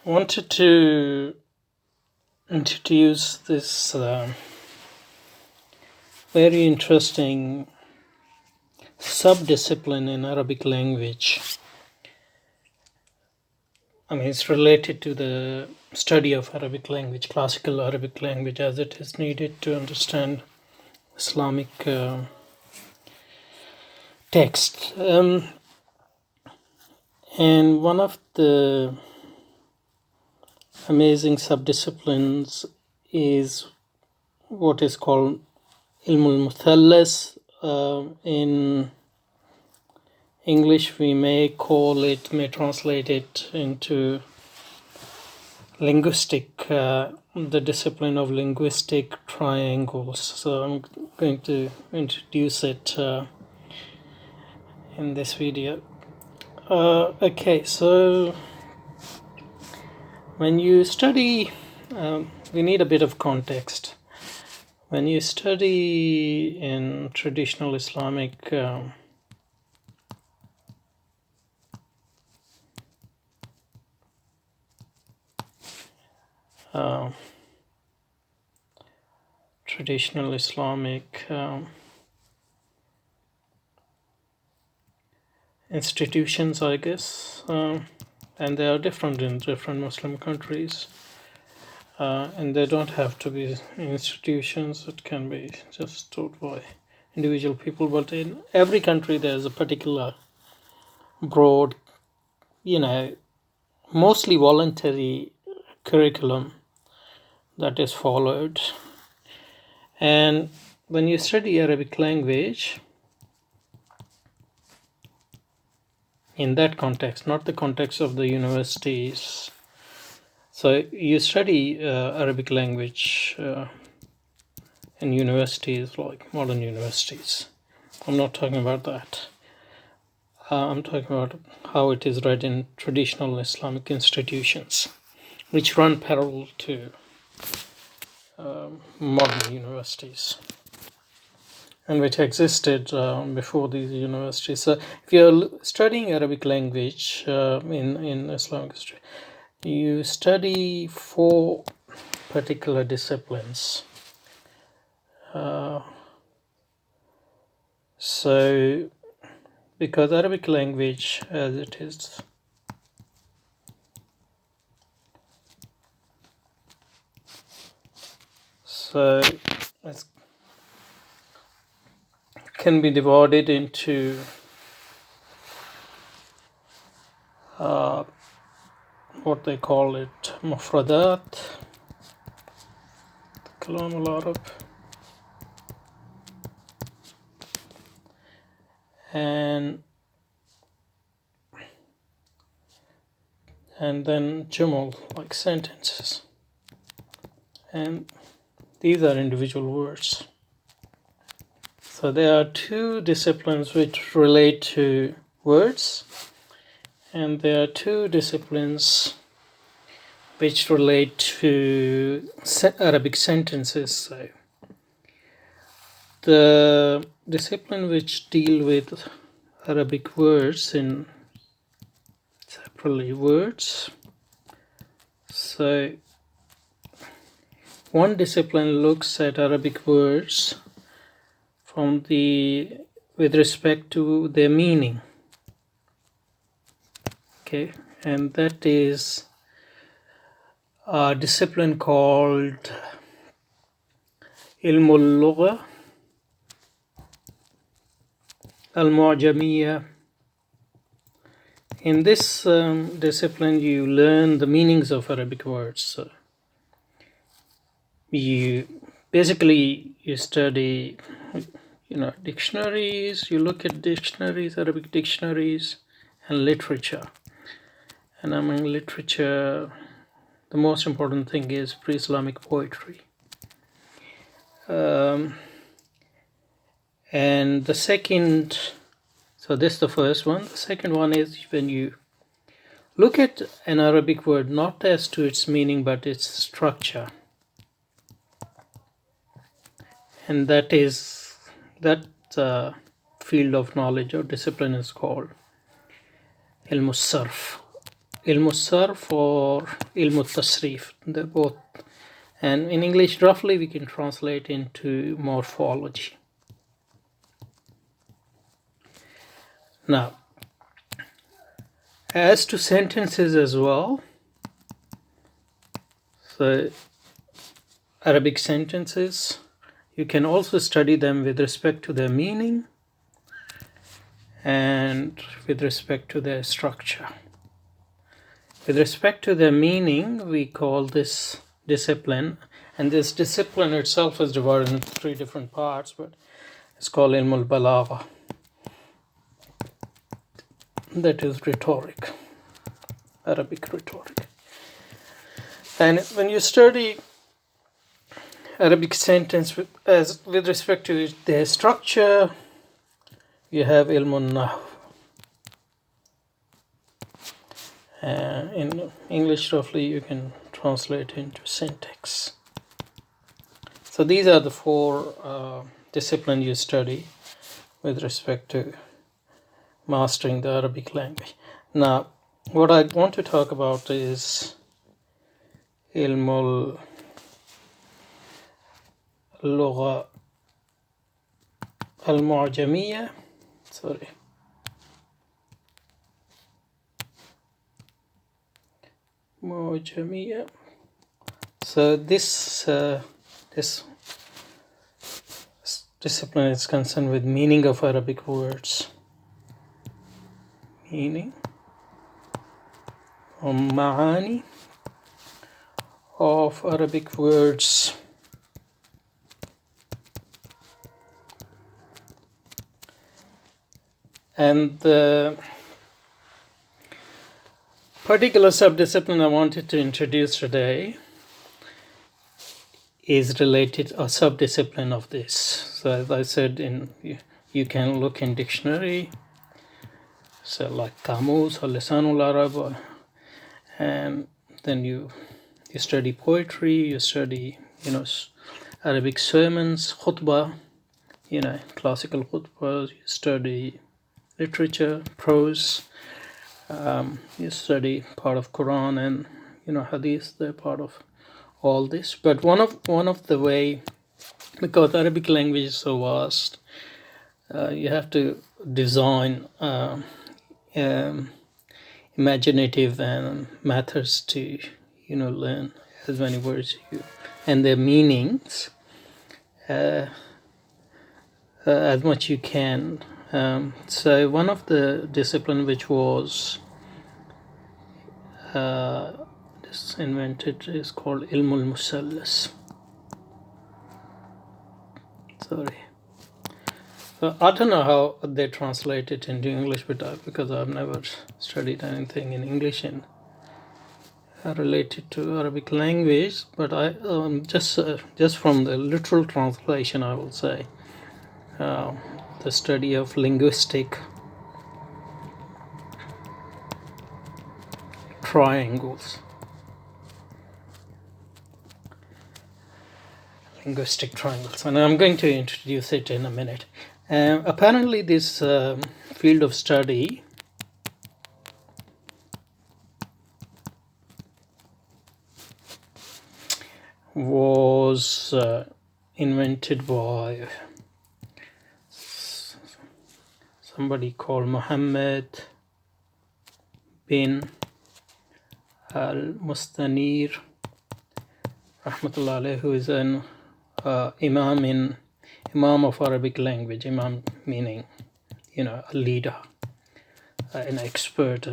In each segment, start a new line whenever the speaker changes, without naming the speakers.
wanted to introduce this very interesting subdiscipline in Arabic language. It's related to the study of Arabic language, classical Arabic language, as it is needed to understand Islamic text. And one of the amazing subdisciplines is what is called Ilmul Muthallas. In English, we may translate it into linguistic, the discipline of linguistic triangles. So I'm going to introduce it in this video. Okay, so when you study, we need a bit of context. When you study in traditional Islamic institutions, I guess, and they are different in different Muslim countries, and they don't have to be institutions. It can be just taught by individual people, but in every country there's a particular broad, mostly voluntary curriculum that is followed. And when you study Arabic language, in that context, not the context of the universities, so you study Arabic language in universities, like modern universities. I'm not talking about that. I'm talking about how it is read in traditional Islamic institutions, which run parallel to modern universities, and which existed before these universities. So if you're studying Arabic language in Islamic history, you study 4 particular disciplines. So because Arabic language as it is it can be divided into what they call it mufradat, kalam al-Arab, and then jumal, like sentences, and these are individual words. So there are 2 disciplines which relate to words, and there are 2 disciplines which relate to Arabic sentences. So the discipline which deal with Arabic words in separately words. So one discipline looks at Arabic words with respect to their meaning. Okay, and that is a discipline called Ilmul Lugha al-Mu'jamiyya. In this discipline, you learn the meanings of Arabic words. So you study, dictionaries. You look at dictionaries, Arabic dictionaries, and literature. And among literature, the most important thing is pre-Islamic poetry. And the second, so this is the first one. The second one is when you look at an Arabic word, not as to its meaning, but its structure. And that field of knowledge or discipline is called Ilmus Sarf. ilm al-sarf or ilm al-tasrif. They're both. And in English, roughly, we can translate into morphology. Now, as to sentences as well, so Arabic sentences, you can also study them with respect to their meaning and with respect to their structure. With respect to their meaning, we call this discipline, and this discipline itself is divided into 3 different parts, but it's called ilm al-balagha. That is rhetoric, Arabic rhetoric. And when you study Arabic sentence with respect to their structure, you have ilm al-nahw. In English, roughly, you can translate into syntax. So these are the 4 disciplines you study with respect to mastering the Arabic language. Now, what I want to talk about is ilm al-lugha al-mu'jamiyya. Sorry. Mu'jamiyya. So this discipline is concerned with meaning of Arabic words. Meaning or ma'ani of Arabic words. And the particular subdiscipline I wanted to introduce today is related, a subdiscipline of this. So as I said, you can look in dictionary, so like Qamus or Lisanul Arab, and then you study poetry, you study Arabic sermons, khutbah, classical khutbahs, you study literature, prose, you study part of Quran and hadith. They're part of all this. But one of the way, because Arabic language is so vast, you have to design imaginative and methods to learn as many words and their meanings as much you can. So one of the discipline which was invented is called ilm al-musallas. Sorry. I don't know how they translate it into English, but because I've never studied anything in English and related to Arabic language, but I just from the literal translation, I will say the study of linguistic triangles. Linguistic triangles, and I'm going to introduce it in a minute. Apparently, this field of study was invented by somebody called Muhammad bin al-Mustanir, rahmatullah alayhi, who is an imam of Arabic language. Imam meaning, a leader, an expert,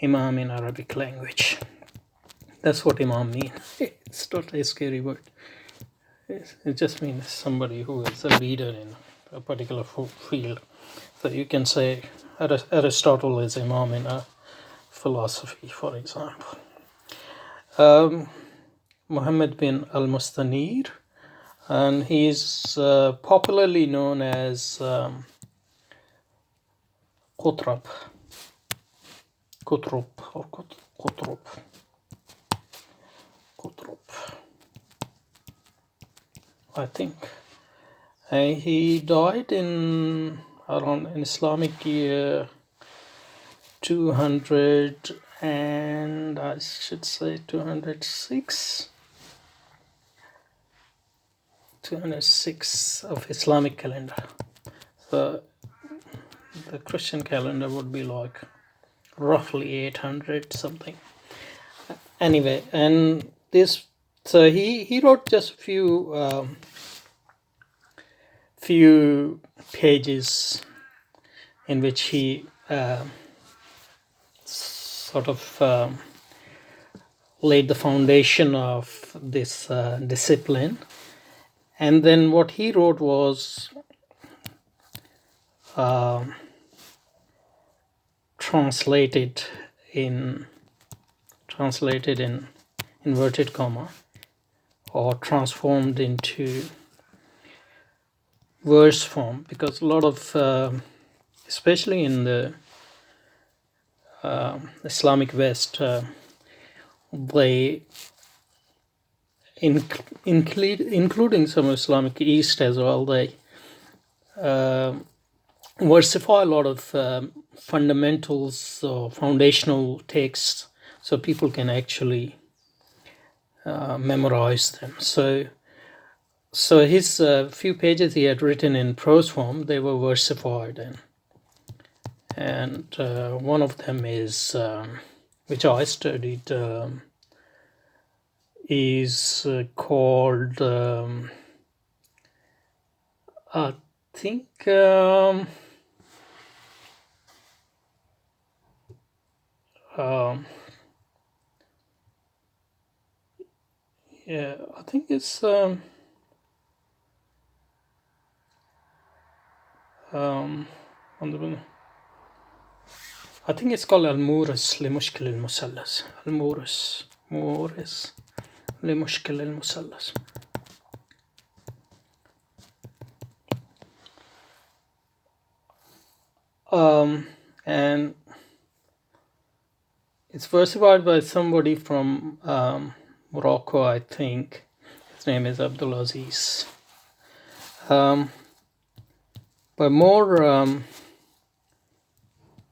imam in Arabic language. That's what imam means. It's not a scary word. It just means somebody who is a leader in a particular field. So you can say Aristotle is imam in a philosophy, for example. Muhammad bin al-Mustanir, and he is popularly known as Qutrab, I think. He died in around in Islamic year 200 and I should say 206 of Islamic calendar. So the Christian calendar would be like roughly 800 something. Anyway, and this, so he wrote just few pages in which he sort of laid the foundation of this discipline. And then what he wrote was translated in inverted comma, or transformed into verse form, because a lot of especially in the Islamic West, they including some Islamic East as well, they versify a lot of fundamentals or foundational texts, so people can actually memorize them. So his few pages he had written in prose form, they were versified, and one of them is, which I studied, is called, I think, yeah, I think it's I think it's called المورس لمشكل المثلث. مورس لمشكل المثلث. And it's versified by somebody from Morocco, I think. His name is Abdulaziz. But more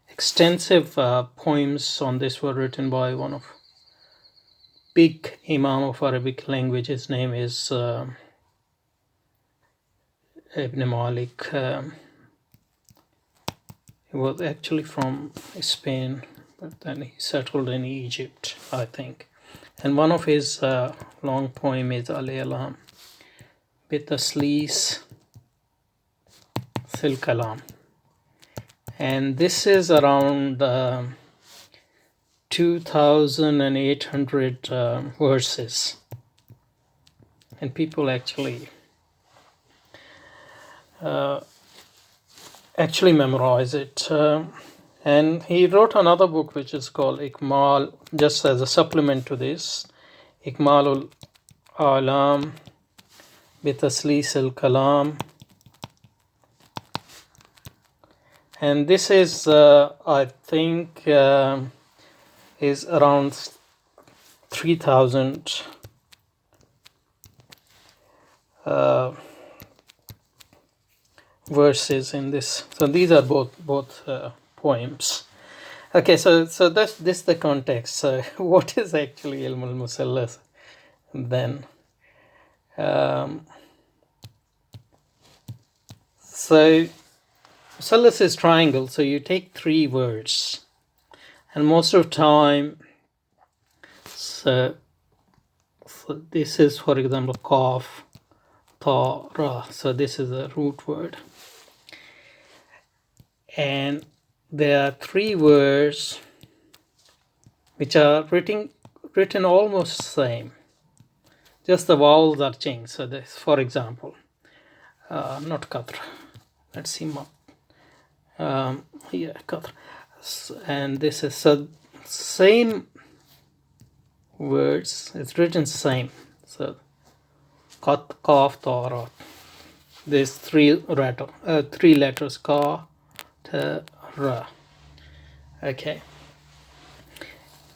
extensive poems on this were written by one of big Imam of Arabic language. His name is Ibn Malik. He was actually from Spain, but then he settled in Egypt, I think. And one of his long poem is Al-Ilam Bitaslis Sil Kalam. And this is around 2,800 verses. And people actually memorize it. And he wrote another book which is called Ikmal, just as a supplement to this, Ikmalul Alam Bitaslis al Kalam. And this is, I think, is around 3,000 verses in this. So these are both poems. Okay, so that's this the context. So what is actually Ilm al-Musallas then? So Musallas is triangle, so you take three words, and most of the time, so this is, for example, Qaf, Ta, Ra. So this is a root word, and there are three words which are written almost the same, just the vowels are changed. So this, for example, not Qadr. Let's see more. Here, Qadr. And this is, so same words, it's written same. So Qat, Qaf, Ta, Ra. There's three letters, Ka, Ta, Ra. Okay,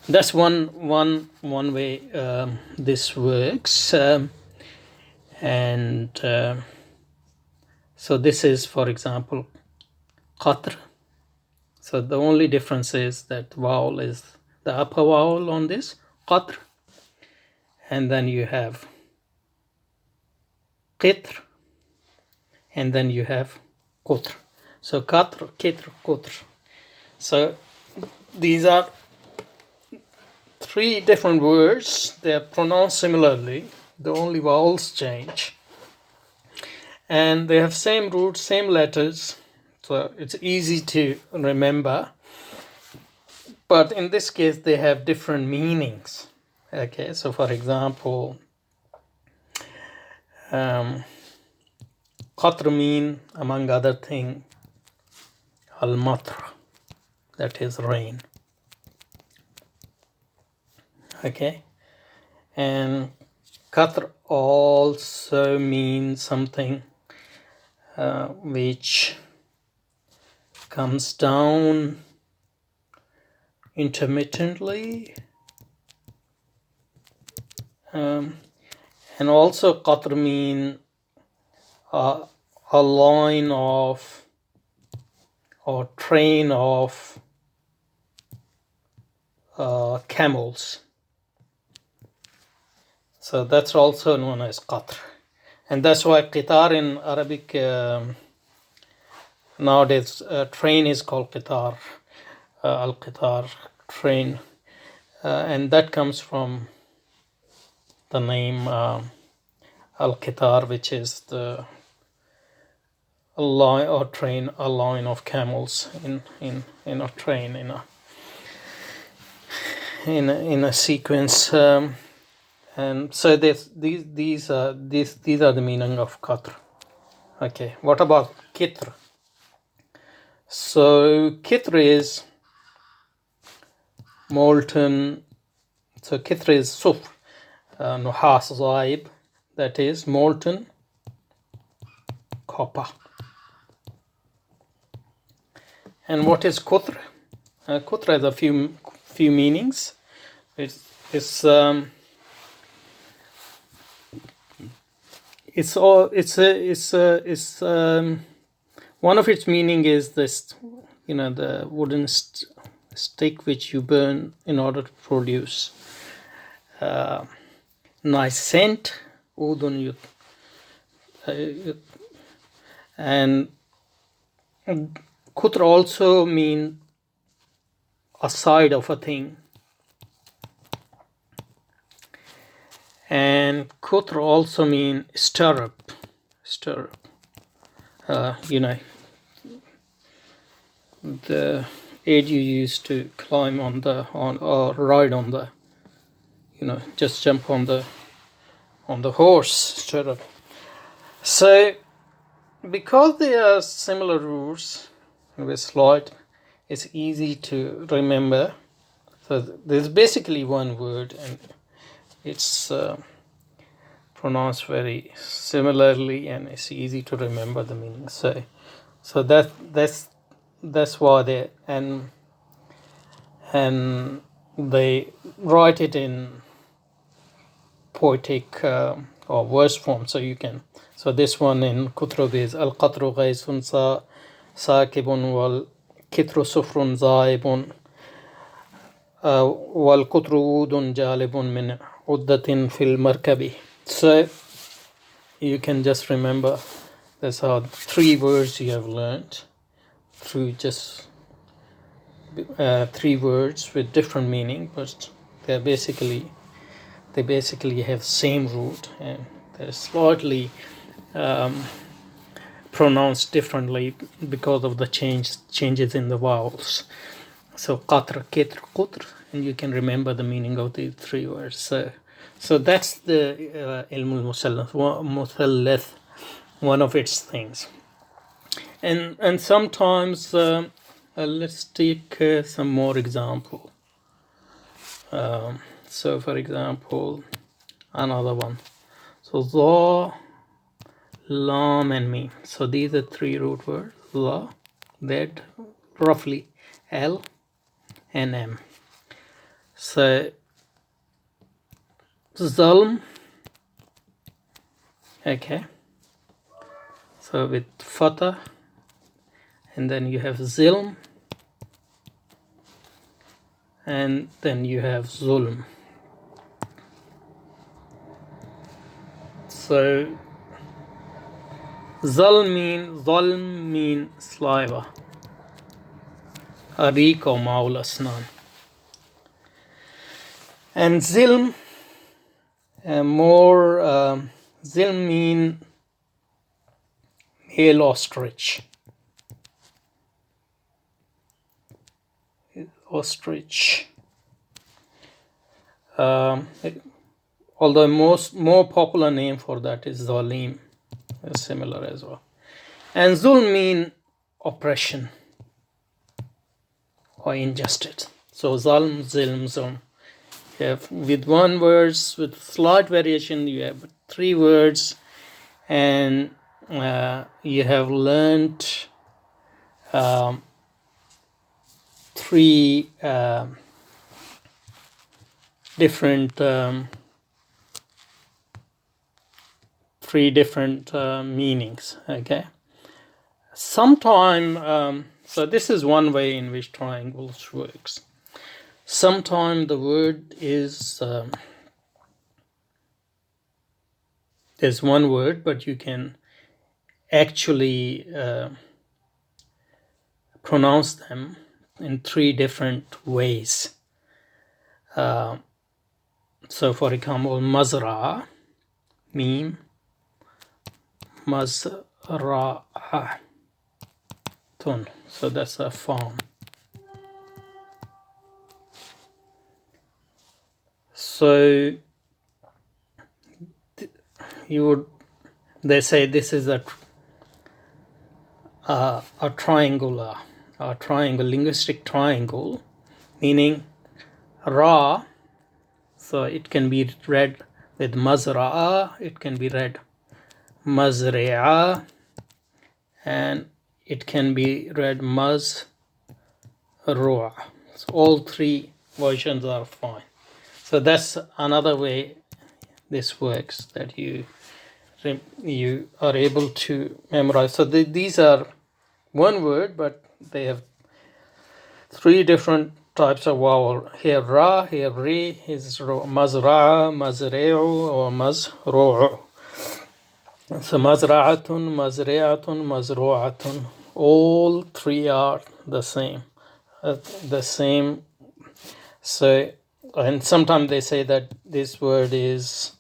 that's one way this works. And so this is, for example, Qatr. So the only difference is that vowel is the upper vowel on this, qatr, and then you have qitr, and then you have qutr. So qatr, qitr, qutr. So these are three different words. They are pronounced similarly. The only vowels change. And they have same roots, same letters. So it's easy to remember. But in this case, they have different meanings. Okay, so for example, qatr mean, among other things, al-matr, that is rain. Okay, and qatr also means something which comes down intermittently, and also qatr mean a line of or train of camels. So that's also known as qatr, and that's why qitar in Arabic nowadays train is called qitar, al-qitar, train, and that comes from the name al-qitar, which is the line or train, a line of camels in a train, in a sequence. And so these are the meaning of qatr. Okay, what about kitr? So kitr is molten. So kitr is sufr, nuhas zaib, that is molten copper. And what is kutr? Kutr has a few meanings. It's one of its meaning is this, the wooden stick which you burn in order to produce nice scent. Udun and kutr also mean a side of a thing, and kutr also mean stirrup. The aid you use to climb on or ride on the, just jump on the horse, stirrup. So because they are similar roots with slight, it's easy to remember. So there's basically one word, and it's pronounced very similarly, and it's easy to remember the meaning. So that's why they and they write it in poetic or verse form. So this one in Kutrub is al-qatru ghaysun sakibun wal kitru sufrun zaibun wal qutru udun jalibun min uddatin fil markabi. So you can just remember, that's how 3 words you have learned through just 3 words with different meaning, but they basically have same root, and they're slightly pronounced differently because of the changes in the vowels. So qatr, kitr, qutr, and you can remember the meaning of these 3 words. So that's the ilm al-musallath, one of its things. And sometimes let's take some more example. So for example, another one. So dha, lam, and mim. So these are 3 root words. Dha, that, roughly L and M. So zalm, okay, so with fatah, and then you have zilm, and then you have zulm. So zulm mean saliva, arik or maul asnan, and zilm zilm mean male ostrich. Although more popular name for that is zalim, is similar as well. And zulm mean oppression or injustice. So zalm, zulm. You have with one words, with slight variation, you have 3 words, and you have learned 3 different meanings. Okay. Sometime, so this is one way in which triangles works. Sometimes the word is there's one word, but you can actually pronounce them in 3 different ways. So for example, mazra, mim, mazra'atun. So that's a farm. So they say this is a triangle, linguistic triangle, meaning ra. So it can be read with mazra'a, it can be read mazri'a, and it can be read mazru'a. So all 3 versions are fine. So that's another way this works, that you are able to memorize. So these are one word, but they have 3 different types of vowel. Here ra, here re, is mazra'a, mazri'u, or mazru'u. So mazra'atun, mazri'atun, mazru'atun. All 3 are the same. So, and sometimes they say that this word is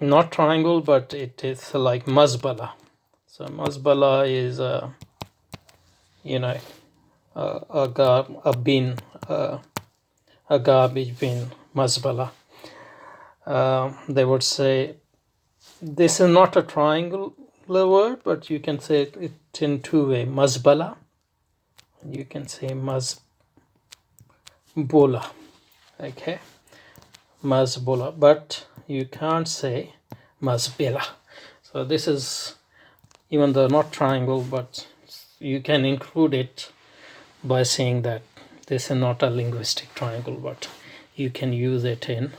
not triangle, but it is like mazbala. So mazbala is a garbage bin, mazbala. They would say this is not a triangular word, but you can say it in 2 ways. Mazbala, you can say mazbula. Okay, mazbula, but you can't say mazbila. So this is, even though not triangle, but you can include it by saying that this is not a linguistic triangle, but you can use it in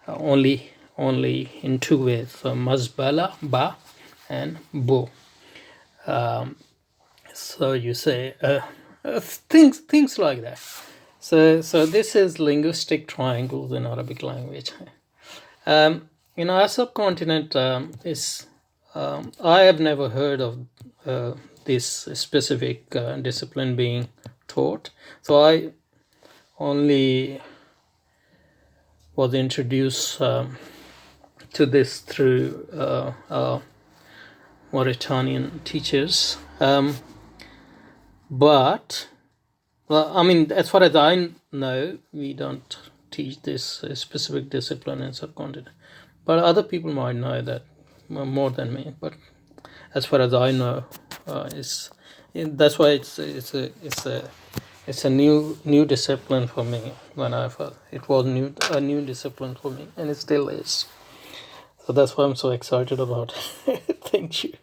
only in 2 ways. So mazbala, ba, and bo. So you say things like that. So this is linguistic triangles in Arabic language. Our subcontinent is I have never heard of this specific discipline being taught. So I only was introduced to this through Mauritanian teachers. But, well, I mean, as far as I know, we don't teach this specific discipline in subcontinent. But other people might know that more than me. But as far as I know, that's why it's a new discipline for me. It was a new discipline for me, and it still is. So that's why I'm so excited about it. Thank you.